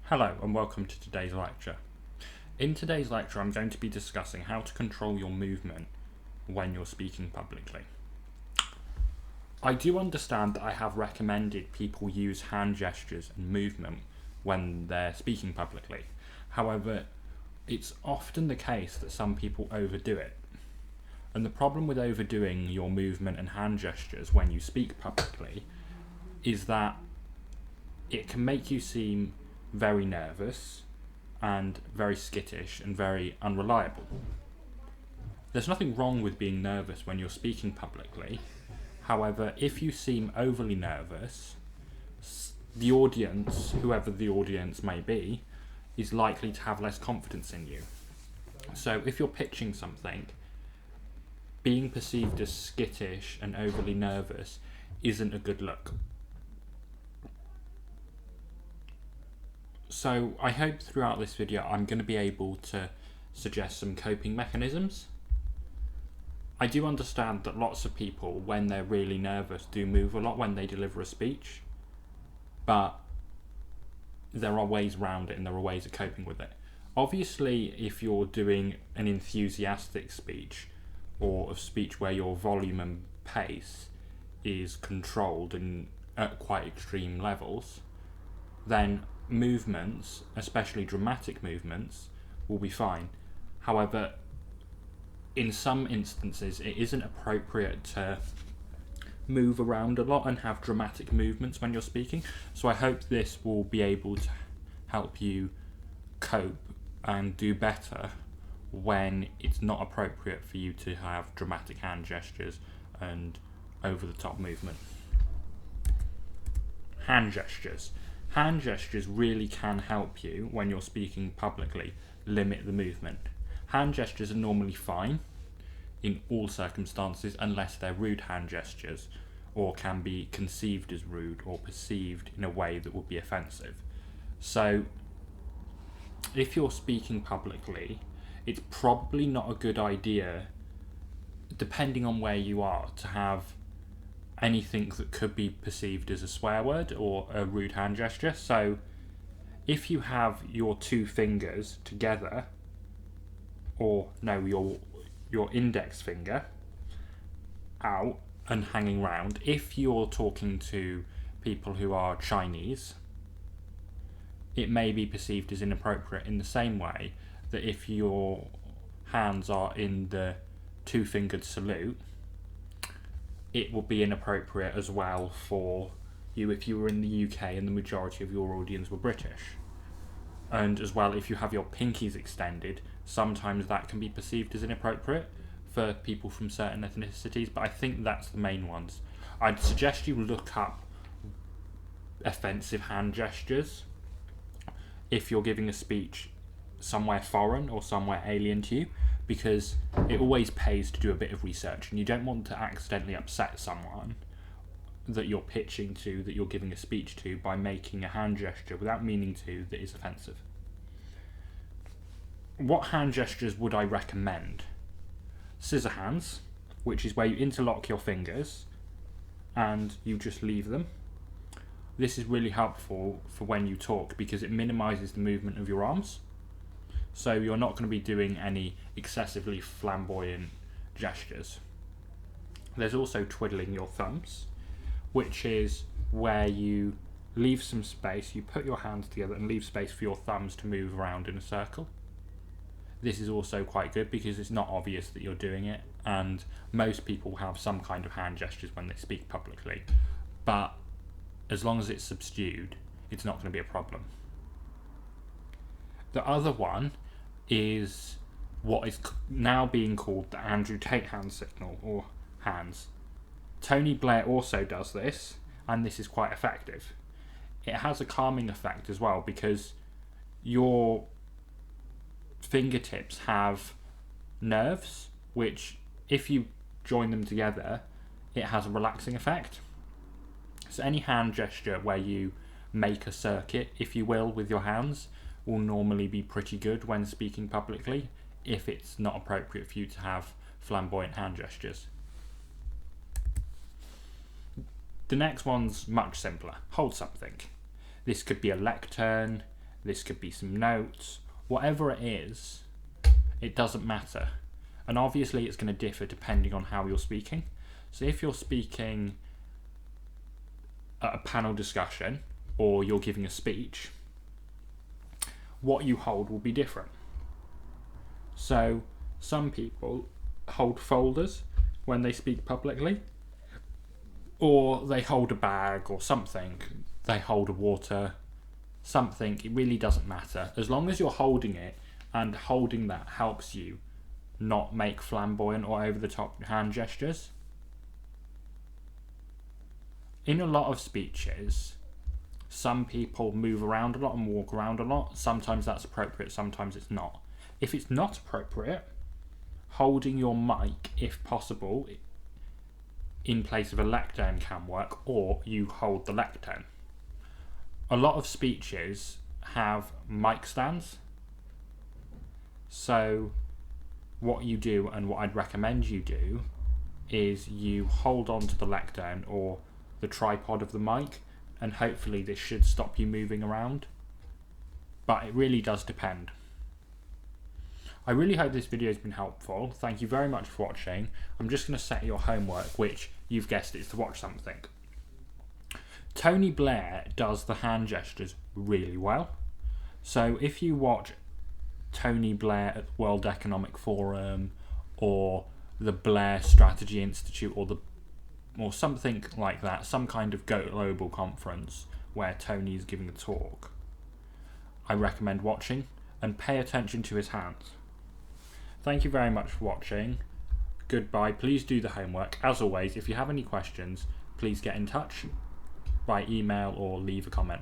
Hello and welcome to today's lecture. In today's lecture I'm going to be discussing how to control your movement when you're speaking publicly. I do understand that I have recommended people use hand gestures and movement when they're speaking publicly. However, it's often the case that some people overdo it. And the problem with overdoing your movement and hand gestures when you speak publicly is that it can make you seem very nervous and very skittish and very unreliable. There's nothing wrong with being nervous when you're speaking publicly. However, if you seem overly nervous, the audience, whoever the audience may be, is likely to have less confidence in you. So if you're pitching something, being perceived as skittish and overly nervous isn't a good look. So I hope throughout this video I'm going to be able to suggest some coping mechanisms. I do understand that lots of people, when they're really nervous, do move a lot when they deliver a speech, but there are ways around it and there are ways of coping with it. Obviously, if you're doing an enthusiastic speech or a speech where your volume and pace is controlled and at quite extreme levels, then movements, especially dramatic movements, will be fine. However, in some instances it isn't appropriate to move around a lot and have dramatic movements when you're speaking. So I hope this will be able to help you cope and do better when it's not appropriate for you to have dramatic hand gestures and over-the-top movement. Hand gestures. Hand gestures really can help you when you're speaking publicly limit the movement. Hand gestures are normally fine in all circumstances unless they're rude hand gestures or can be conceived as rude or perceived in a way that would be offensive. So if you're speaking publicly, it's probably not a good idea, depending on where you are, to have anything that could be perceived as a swear word or a rude hand gesture. So if you have your two fingers together, or no, your index finger out and hanging round, if you're talking to people who are Chinese, it may be perceived as inappropriate in the same way that if your hands are in the two-fingered salute, it will be inappropriate as well for you if you were in the UK and the majority of your audience were British. And as well, if you have your pinkies extended, sometimes that can be perceived as inappropriate for people from certain ethnicities, but I think that's the main ones. I'd suggest you look up offensive hand gestures if you're giving a speech somewhere foreign or somewhere alien to you, because it always pays to do a bit of research, and you don't want to accidentally upset someone that you're pitching to, that you're giving a speech to, by making a hand gesture without meaning to that is offensive. What hand gestures would I recommend? Scissor hands, which is where you interlock your fingers and you just leave them. This is really helpful for when you talk because it minimises the movement of your arms. So you're not going to be doing any excessively flamboyant gestures. There's also twiddling your thumbs, which is where you leave some space, you put your hands together and leave space for your thumbs to move around in a circle. This is also quite good because it's not obvious that you're doing it, and most people have some kind of hand gestures when they speak publicly, but as long as it's subdued, it's not going to be a problem. The other one is what is now being called the Andrew Tate hand signal, or hands. Tony Blair also does this, and this is quite effective. It has a calming effect as well because your fingertips have nerves, which if you join them together, it has a relaxing effect. So any hand gesture where you make a circuit, if you will, with your hands will normally be pretty good when speaking publicly, if it's not appropriate for you to have flamboyant hand gestures. The next one's much simpler. Hold something. This could be a lectern, this could be some notes, whatever it is, it doesn't matter. And obviously it's going to differ depending on how you're speaking. So if you're speaking at a panel discussion or you're giving a speech, what you hold will be different. So some people hold folders when they speak publicly, or they hold a bag or something, they hold a water, something. It really doesn't matter. As long as you're holding it, and holding that helps you not make flamboyant or over the top hand gestures. In a lot of speeches, some people move around a lot and walk around a lot. Sometimes that's appropriate, sometimes it's not. If it's not appropriate, holding your mic, if possible, in place of a lectern can work, or you hold the lectern. A lot of speeches have mic stands. So what you do, and what I'd recommend you do, is you hold on to the lectern or the tripod of the mic, and hopefully this should stop you moving around. But it really does depend. I really hope this video has been helpful. Thank you very much for watching. I'm just going to set your homework, which you've guessed is to watch something. Tony Blair does the hand gestures really well. So if you watch Tony Blair at the World Economic Forum or the Blair Strategy Institute or something like that, some kind of global conference where Tony is giving a talk, I recommend watching and pay attention to his hands. Thank you very much for watching. Goodbye. Please do the homework. As always, if you have any questions, please get in touch by email or leave a comment.